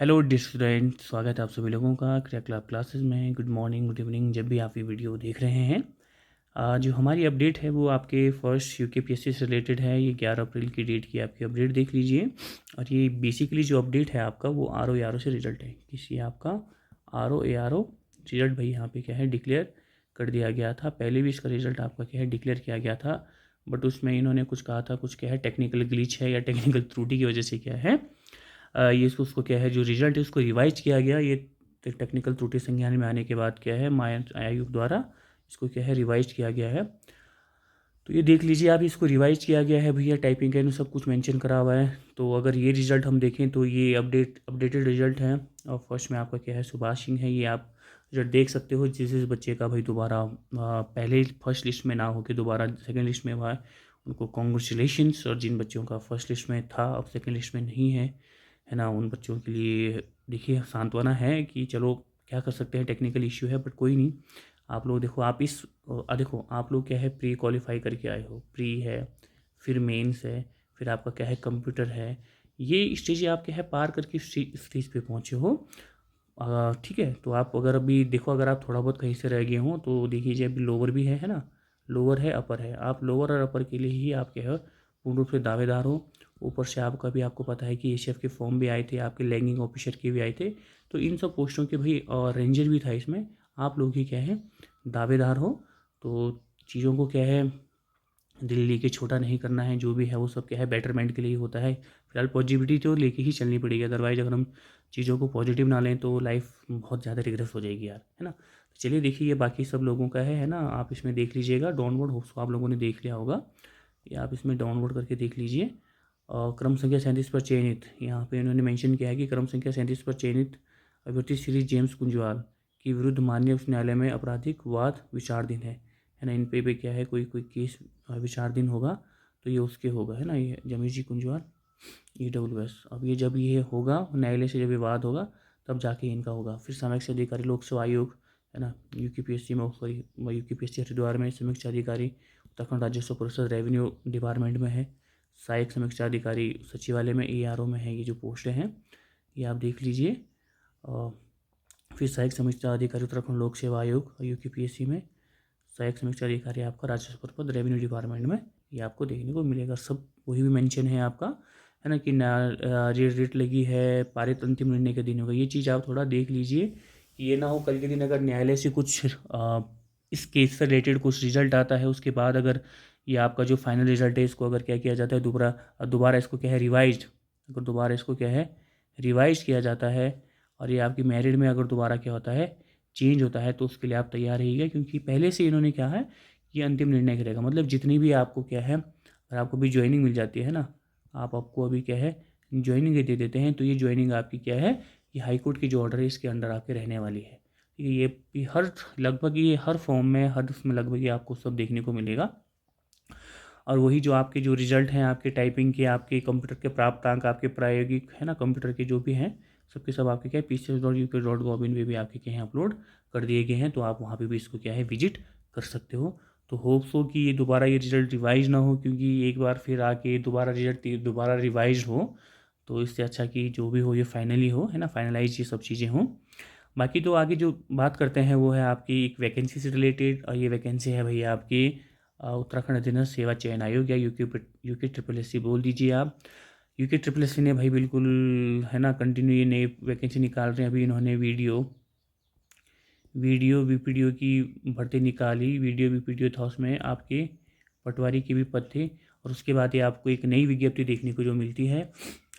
Hello dear student, स्वागत है आप सभी लोगों का क्रिया क्लब क्लासेस में। गुड मॉर्निंग, गुड इवनिंग, जब भी आप ये वीडियो देख रहे हैं। जो हमारी अपडेट है वो आपके फर्स्ट यूकेपीएससी से रिलेटेड है। ये 11 अप्रैल की डेट की आपकी अपडेट देख लीजिए। और ये बेसिकली जो अपडेट है आपका वो R O A R O से रिजल्ट है। किसी आपका आर ओ रिजल्ट भाई यहाँ पे क्या है डिक्लेयर कर दिया गया था। पहले भी इसका रिजल्ट आपका क्या है डिक्लेयर किया गया था, बट उसमें इन्होंने कुछ कहा था, कुछ क्या है टेक्निकल ग्लिच है या टेक्निकल त्रुटि की वजह से क्या है ये उसको क्या है जो रिजल्ट है उसको रिवाइज किया गया। ये टेक्निकल त्रुटि संज्ञान में आने के बाद क्या है आयोग द्वारा इसको क्या है रिवाइज किया गया है। तो ये देख लीजिए आप, इसको रिवाइज किया गया है भैया, टाइपिंग का सब कुछ मेंशन करा हुआ है। तो अगर ये रिजल्ट हम देखें तो ये अपडेटेड रिजल्ट है। और फर्स्ट में आपका क्या है सुभाष सिंह है। ये आप रिजल्ट देख सकते हो। जिस बच्चे का भाई दोबारा पहले फर्स्ट लिस्ट में ना होकर दोबारा सेकेंड लिस्ट में हुआ है उनको कॉन्ग्रेचुलेशंस। और जिन बच्चों का फर्स्ट लिस्ट में था अब सेकेंड लिस्ट में नहीं है ना, उन बच्चों के लिए देखिए सांत्वना है कि चलो क्या कर सकते हैं, टेक्निकल इश्यू है बट कोई नहीं। आप लोग देखो, आप इस देखो आप लोग क्या है प्री क्वालिफाई करके आए हो, प्री है, फिर मेंस है, फिर आपका क्या है कंप्यूटर है। ये स्टेज आप क्या है पार करके स्टेज पे पहुँचे हो। ठीक है, तो आप अगर अभी देखो, अगर आप थोड़ा बहुत कहीं से रह गए हो तो देख लीजिए अभी लोअर भी है ना, लोअर है अपर है। आप लोअर और अपर के लिए ही आप क्या है पूर्ण रूप से दावेदार हो। ऊपर से आपका भी आपको पता है कि एसीएफ के फॉर्म भी आए थे, आपके लैंगिंग ऑफिसर के भी आए थे। तो इन सब पोस्टों के भाई रेंजर भी था इसमें, आप लोग ही क्या है दावेदार हो। तो चीज़ों को क्या है दिल लेके छोटा नहीं करना है, जो भी है वो सब क्या है बेटरमेंट के लिए होता है। फिलहाल पॉजिटिविटी तो लेके ही चलनी पड़ेगी, अदरवाइज अगर हम चीज़ों को पॉजिटिव ना लें तो लाइफ बहुत ज़्यादा रिग्रेस हो जाएगी यार, है ना। तो चलिए देखिए, ये बाकी सब लोगों का है ना, आप इसमें देख लीजिएगा डाउनलोड हो, आप लोगों ने देख लिया होगा। ये आप इसमें डाउनलोड करके देख लीजिए। और क्रम संख्या 37 पर चयनित, यहाँ पे इन्होंने मेंशन किया है कि क्रम संख्या 37 पर चयनित अभ्यर्थी श्री जेम्स कुंजवाल के विरुद्ध माननीय उच्च न्यायालय में आपराधिक वाद विचाराधीन है ना। इन पे क्या है कोई कोई केस विचाराधीन होगा तो ये उसके होगा, है ना। ये जमीर जी कुंजवाल EWS। अब ये जब ये होगा न्यायालय से जब विवाद होगा तब जाके इनका होगा। फिर समीक्षा अधिकारी लोक सेवा आयोग है ना, यूकेपीएससी में, सॉरी यूकेपीएससी हरिद्वार में समीक्षा अधिकारी उत्तराखंड राजस्व परिषद रेवेन्यू डिपार्टमेंट में है। सहायक समीक्षा अधिकारी सचिवालय में ARO में है। ये जो पोस्टें हैं ये आप देख लीजिए। फिर सहायक समीक्षा अधिकारी उत्तराखंड लोक सेवा आयोग यूकेपीएससी में, सहायक समीक्षा अधिकारी आपका राजस्व पद रेवेन्यू डिपार्टमेंट में, ये आपको देखने को मिलेगा। सब वही भी मेंशन है आपका, है ना, कि रेट लगी है, पारित अंतिम निर्णय के दिन होगा। ये चीज़ आप थोड़ा देख लीजिए, ये ना हो कल के दिन अगर न्यायालय से कुछ इस केस से रिलेटेड कुछ रिजल्ट आता है, उसके बाद अगर ये आपका जो फाइनल रिजल्ट है इसको अगर क्या किया जाता है दोबारा इसको क्या है रिवाइज, अगर दोबारा इसको क्या है रिवाइज किया जाता है और ये आपकी मेरिट में अगर दोबारा क्या होता है चेंज होता है तो उसके लिए आप तैयार रहिएगा। क्योंकि पहले से इन्होंने क्या है ये अंतिम निर्णय करेगा। मतलब जितनी भी आपको क्या है, अगर आपको भी ज्वाइनिंग मिल जाती है ना, आपको अभी क्या है ज्वाइनिंग दे देते हैं तो ये ज्वाइनिंग आपकी क्या है, ये हाई कोर्ट की जो ऑर्डर है इसके अंडर आपके रहने वाली है। ये हर लगभग ये हर फॉर्म में हर उसमें लगभग ये आपको सब देखने को मिलेगा। और वही जो आपके जो रिजल्ट हैं आपके टाइपिंग के, आपके कंप्यूटर के प्राप्तांक, आपके प्रायोगिक है ना कंप्यूटर के जो भी हैं सबके सब आपके क्या है PCS.uk.gov.in पे भी आपके क्या है अपलोड कर दिए गए हैं। तो आप वहाँ पे भी इसको क्या है विजिट कर सकते हो। तो होप्स हो कि ये दोबारा ये रिजल्ट रिवाइज ना हो, क्योंकि एक बार फिर आके दोबारा रिजल्ट दोबारा रिवाइज हो तो इससे अच्छा कि जो भी हो ये फाइनली हो, है ना, फाइनलाइज ये सब चीज़ें हों। बाकी तो आगे जो बात करते हैं वो है आपकी एक वैकेंसी से रिलेटेड। और ये वैकेंसी है भैया आपकी उत्तराखंड अधीनस्थ सेवा चयन आयोग या यूके बोल दीजिए आप। यूके ने भाई बिल्कुल है ना कंटिन्यू ये नई वैकेंसी निकाल रहे हैं। अभी इन्होंने वीडियो वीपीडीओ की भर्ती निकाली। वीडियो वीपीडीओ था, उसमें आपके पटवारी के भी पद थे। और उसके बाद ये आपको एक नई विज्ञप्ति देखने को जो मिलती है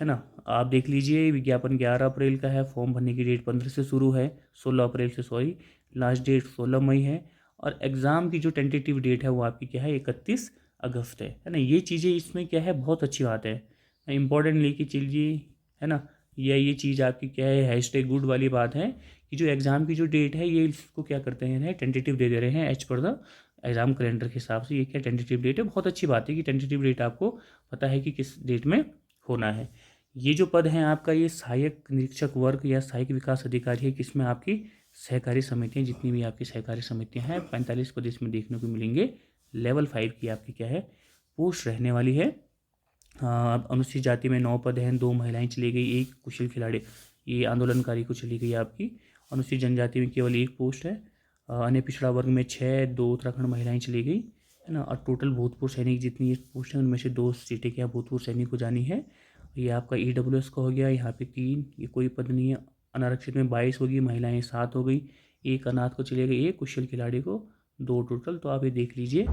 ना, आप देख लीजिए। विज्ञापन 11 अप्रैल का है, फॉर्म भरने की डेट 15 से शुरू है, 16 अप्रैल से, सॉरी, लास्ट डेट 16 मई है। और एग्ज़ाम की जो टेंटेटिव डेट है वो आपकी क्या है 31 अगस्त है ना। ये चीज़ें इसमें क्या है बहुत अच्छी बात है, इंपॉर्टेंट लेके चलिए, है ना। ये चीज़ आपकी क्या है हैशटैग गुड वाली बात है कि जो एग्ज़ाम की जो डेट है ये इसको क्या करते हैं टेंटेटिव दे रहे हैं as per the exam calendar के हिसाब से। ये क्या टेंटेटिव डेट है, बहुत अच्छी बात है कि टेंटेटिव डेट आपको पता है कि किस डेट में होना है। ये जो पद है आपका ये सहायक निरीक्षक वर्ग या सहायक विकास अधिकारी है, किसमें आपकी सहकारी समितियाँ, जितनी भी आपकी सहकारी समितियाँ हैं 45 पद इसमें देखने को मिलेंगे। लेवल 5 की आपकी क्या है पोस्ट रहने वाली है। अब अनुसूचित जाति में 9 पद हैं, 2 महिलाएं चली गई, 1 कुशल खिलाड़ी। ये आंदोलनकारी को चली गई आपकी। अनुसूचित जनजाति में केवल 1 पोस्ट है। अन्य पिछड़ा वर्ग में 6, 2 उत्तराखंड महिलाएं चली गई, है ना। और टोटल भूतपूर्व सैनिक जितनी पोस्ट हैं उनमें से 2 सीटें क्या भूतपूर्व सैनिक को जानी है। ये आपका EWS का हो गया, यहाँ पे 3, ये कोई पद नहीं है। अनारक्षित में 22 होगी, महिलाएं 7 हो गई, 1 अनाथ को चले गई, 1 कुशल खिलाड़ी को 2 टोटल। तो आप ये देख लीजिए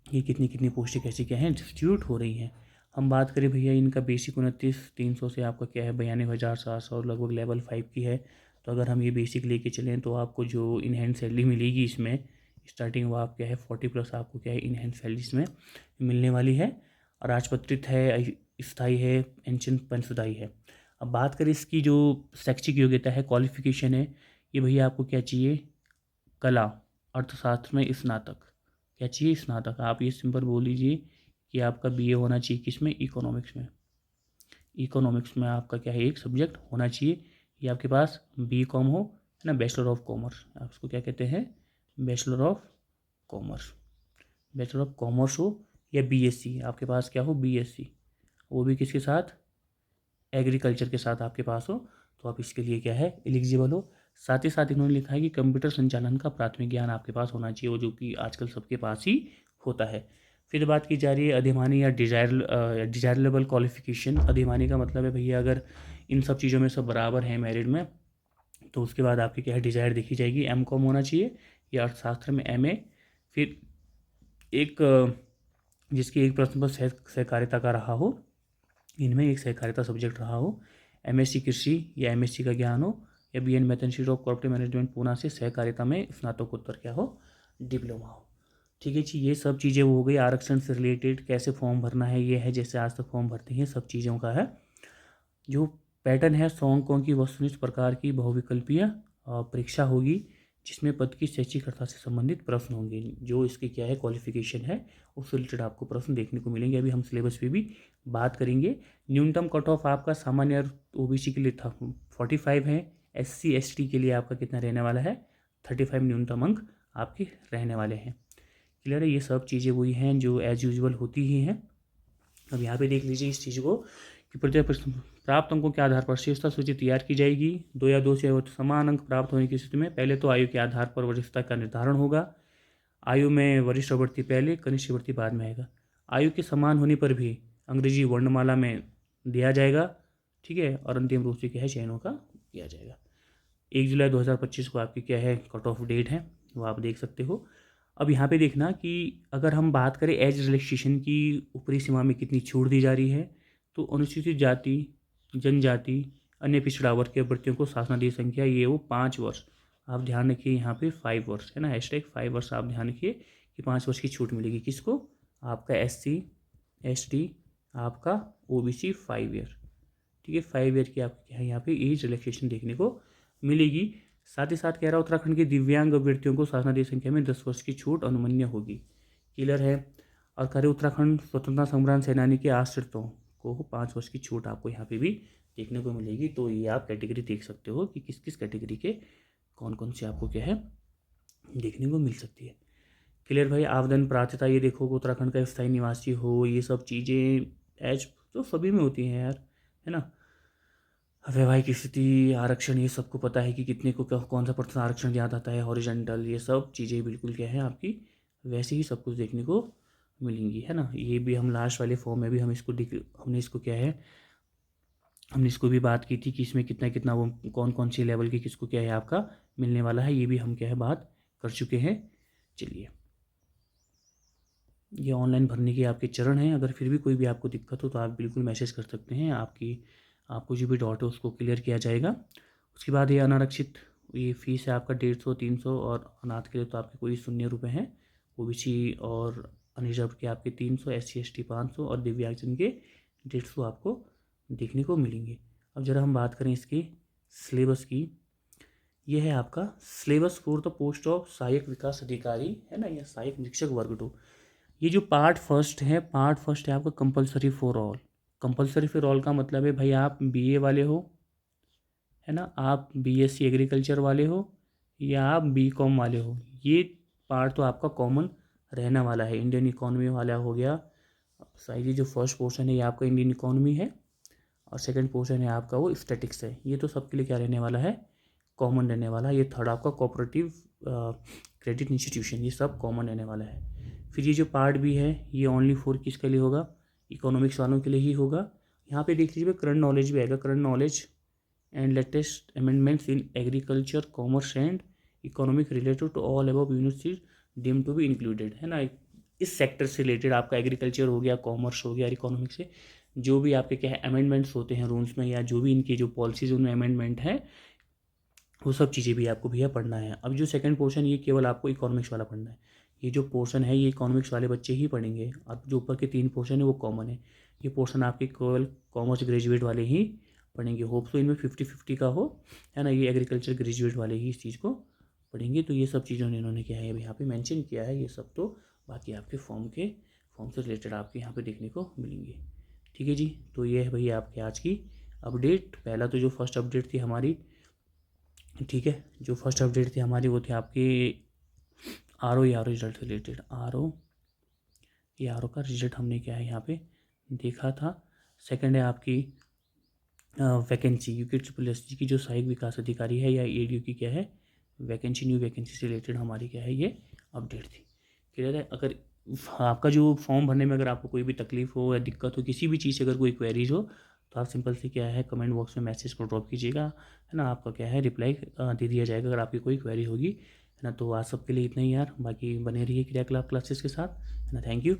ये कितनी कितनी पोस्टें कैसे क्या हैं डिस्ट्रीब्यूट हो रही हैं। हम बात करें भैया इनका बेसिक 29,300 से आपका क्या है 92,700 लगभग लेवल 5 की है। तो अगर हम ये बेसिक लेके चलें तो आपको जो इन हैंड सैलरी मिलेगी इसमें स्टार्टिंग वो आप क्या है 40+ आपको क्या है इन हैंड सैलरी इसमें मिलने वाली है। और राजपत्रित है, स्थायी है, पेंशन पेंशनदायी है। अब बात करें इसकी जो शैक्षिक योग्यता है, क्वालिफिकेशन है, ये भैया आपको क्या चाहिए, कला अर्थशास्त्र में स्नातक। क्या चाहिए, स्नातक। आप ये सिंपल बोल लीजिए कि आपका BA होना चाहिए किसमें, इकोनॉमिक्स में। इकोनॉमिक्स में आपका क्या है एक सब्जेक्ट होना चाहिए। ये आपके पास BCom हो, है ना, बैचलर ऑफ कॉमर्स, आप इसको क्या कहते हैं, bachelor of commerce. Bachelor of commerce हो या BSc आपके पास क्या हो, BSc, वो भी किसके साथ, एग्रीकल्चर के साथ आपके पास हो, तो आप इसके लिए क्या है एलिजिबल हो। साथ ही साथ इन्होंने लिखा है कि कंप्यूटर संचालन का प्राथमिक ज्ञान आपके पास होना चाहिए, वो जो कि आजकल सबके पास ही होता है। फिर बात की जा रही है अधिमानी या डिजायरेबल क्वालिफिकेशन। अधिमानी का मतलब है भैया अगर इन सब चीज़ों में सब बराबर है मेरिट में, तो उसके बाद आपकी क्या है डिजायर देखी जाएगी। MCom होना चाहिए या अर्थशास्त्र में MA। फिर एक जिसकी एक प्रश्न पर सहकारिता का रहा हो, इनमें एक सहकारिता सब्जेक्ट रहा हो, MSc कृषि या MSc का ज्ञान हो, या BN math institute of corporate management Poona से सहकारिता में स्नातकोत्तर क्या हो, डिप्लोमा हो। ठीक है जी, ये सब चीज़ें वो हो गई। आरक्षण से रिलेटेड कैसे फॉर्म भरना है ये है, जैसे आज तक फॉर्म भरते हैं सब चीज़ों का है। जो पैटर्न है 100 अंकों की वस्तुनिष्ठ प्रकार की बहुविकल्पीय परीक्षा होगी, जिसमें पद की शैक्षिक अर्थता से संबंधित प्रश्न होंगे। जो इसकी क्या है क्वालिफिकेशन है उससे रिलेटेड आपको प्रश्न देखने को मिलेंगे। अभी हम सिलेबस पे भी बात करेंगे। न्यूनतम कट ऑफ आपका सामान्य OBC के लिए था 45 है, SC ST के लिए आपका कितना रहने वाला है 35 न्यूनतम अंक आपके रहने वाले हैं। क्लियर है, ये सब चीज़ें वही हैं जो एज यूजुअल होती ही हैं। अब यहाँ पे देख लीजिए इस चीज़ को कि प्रत्येक प्राप्त अंकों के आधार पर श्रेष्ठता सूची तैयार की जाएगी। 2 या 2 से समान अंक प्राप्त होने की स्थिति में पहले तो आयु के आधार पर वरिष्ठता का निर्धारण होगा। आयु में वरिष्ठ वर्ती पहले, कनिष्ठ वर्ती बाद में आएगा। आयु के समान होने पर भी अंग्रेजी वर्णमाला में दिया जाएगा, ठीक है। और अंतिम रूप से क्या है चयनों का किया जाएगा। 1 जुलाई 2025 को आपकी क्या है कट ऑफ डेट है, वो आप देख सकते हो। अब यहाँ पे देखना कि अगर हम बात करें एज रिलैक्सेशन की ऊपरी सीमा में कितनी छूट दी जा रही है, तो अनुसूचित जाति, जनजाति, अन्य पिछड़ा वर्ग के अभ्यर्थियों को शासनादेश संख्या ये वो 5 वर्ष। आप ध्यान रखिए यहाँ पे 5 वर्ष है ना, #5 वर्ष आप ध्यान रखिए कि 5 वर्ष की छूट मिलेगी किसको, आपका SC ST, आपका OBC 5 ईयर, ठीक है। 5 ईयर की आपको क्या है यहाँ पे एज रिलैक्सेशन देखने को मिलेगी। साथ ही साथ कह रहा उत्तराखंड के दिव्यांग अभ्यर्थियों को शासनादेश संख्या में 10 वर्ष की छूट अनुमन्य होगी। क्लियर है। और कह रहे उत्तराखंड स्वतंत्रता संग्राम सेनानी के आश्रितों को 5 वर्ष की छूट आपको यहाँ पे भी देखने को मिलेगी। तो ये आप कैटेगरी देख सकते हो कि किस किस कैटेगरी के कौन कौन से आपको क्या है देखने को मिल सकती है। क्लियर भाई। आवेदन प्रार्थता ये देखो उत्तराखंड का स्थायी निवासी हो, ये सब चीज़ें एज तो सभी में होती हैं यार, है ना। वैवाहिक स्थिति, आरक्षण, ये सबको पता है कि कितने को कौन सा % आरक्षण दिया जाता है, हॉरिजॉन्टल, ये सब चीज़ें बिल्कुल क्या है आपकी वैसे ही सब कुछ देखने को मिलेंगी, है ना। ये भी हम लास्ट वाले फॉर्म में भी हम इसको हमने इसको क्या है हमने इसको भी बात की थी कि इसमें कितना कितना वो कौन कौन सी लेवल की किसको क्या है आपका मिलने वाला है, ये भी हम क्या है बात कर चुके हैं। चलिए, ये ऑनलाइन भरने के आपके चरण हैं। अगर फिर भी कोई भी आपको दिक्कत हो तो आप बिल्कुल मैसेज कर सकते हैं, आपको जो भी डाउट है उसको क्लियर किया जाएगा। उसके बाद ये अनारक्षित, ये फीस है आपका 150, 300, और अनाथ के लिए तो आपके कोई ₹0 हैं। OBC और अनरिजर्व के आपके 300, SC ST 500 और दिव्यांगजन के 150 आपको देखने को मिलेंगे। अब ज़रा हम बात करें इसकी सिलेबस की। यह है आपका syllabus for the post of सहायक विकास अधिकारी, है ना, या सहायक निरीक्षक वर्ग 2। ये जो पार्ट फर्स्ट है आपका compulsory for all. Compulsory for all का मतलब है भाई आप BA वाले हो, है ना, आप BSc एग्रीकल्चर वाले हो, या आप BCom वाले हो, ये पार्ट तो आपका कॉमन रहने वाला है। इंडियन इकोनॉमी वाला हो गया, शायद ये जो फर्स्ट पोर्शन है ये आपका इंडियन इकोनॉमी है, और सेकंड पोर्शन है आपका वो स्टैटिक्स है। ये तो सबके लिए क्या रहने वाला है, कॉमन रहने वाला है। ये थर्ड आपका कोऑपरेटिव क्रेडिट इंस्टीट्यूशन, ये सब कॉमन रहने वाला है। फिर ये जो पार्ट भी है ये ओनली फॉर किसके लिए होगा, इकोनॉमिक्स वालों के लिए ही होगा। यहाँ पे देख लीजिए करंट नॉलेज भी आएगा, current knowledge and latest amendments in agriculture commerce and economic related to all above universities deem to be included, है ना। इस सेक्टर से रिलेटेड आपका एग्रीकल्चर हो गया, कॉमर्स हो गया, इकोनॉमिक्स से जो भी आपके क्या है अमेंडमेंट्स होते हैं रूल्स में, या जो भी इनकी जो पॉलिसीज उनमें अमेंडमेंट है, वो सब चीज़ें भी आपको भैया पढ़ना है। अब जो सेकंड पोर्शन ये केवल आपको इकोनॉमिक्स वाला पढ़ना है। ये जो पोर्शन है ये इकोनॉमिक्स वाले बच्चे ही पढ़ेंगे। अब जो ऊपर के 3 पोर्शन है वो कॉमन है। ये पोर्शन आपके केवल कॉमर्स ग्रेजुएट वाले ही पढ़ेंगे। होप सो इनमें 50-50 का हो, है ना। ये एग्रीकल्चर ग्रेजुएट वाले ही इस चीज़ को पढ़ेंगे। तो ये सब चीज़ों ने इन्होंने क्या है अभी यहाँ पे मेंशन किया है। ये सब तो बाकी आपके फॉर्म से रिलेटेड आपके यहाँ पे देखने को मिलेंगे। ठीक है जी, तो ये है भैया आपके आज की अपडेट। पहला तो जो फर्स्ट अपडेट थी हमारी, ठीक है, जो फर्स्ट अपडेट थी हमारी वो थी आपकी R O result related. R O का रिजल्ट हमने क्या है यहाँ पे देखा था। सेकंड है आपकी वैकेंसी, यूके SSSG की जो सहायक विकास अधिकारी है या एडीयू की क्या है वैकेंसी, न्यू वैकेंसी से रिलेटेड हमारी क्या है ये अपडेट थी। क्लियर है। अगर आपका जो फॉर्म भरने में अगर आपको कोई भी तकलीफ हो या दिक्कत हो, किसी भी चीज़ से अगर कोई क्वेरीज हो, तो आप सिंपल से क्या है कमेंट बॉक्स में मैसेज को ड्रॉप कीजिएगा, है ना। आपका क्या है रिप्लाई दे दिया जाएगा अगर आपकी कोई क्वेरी होगी, है ना। तो आज सबके लिए इतना ही यार, बाकी बने रहिए क्रिया क्लासेस के साथ, है ना। Thank you.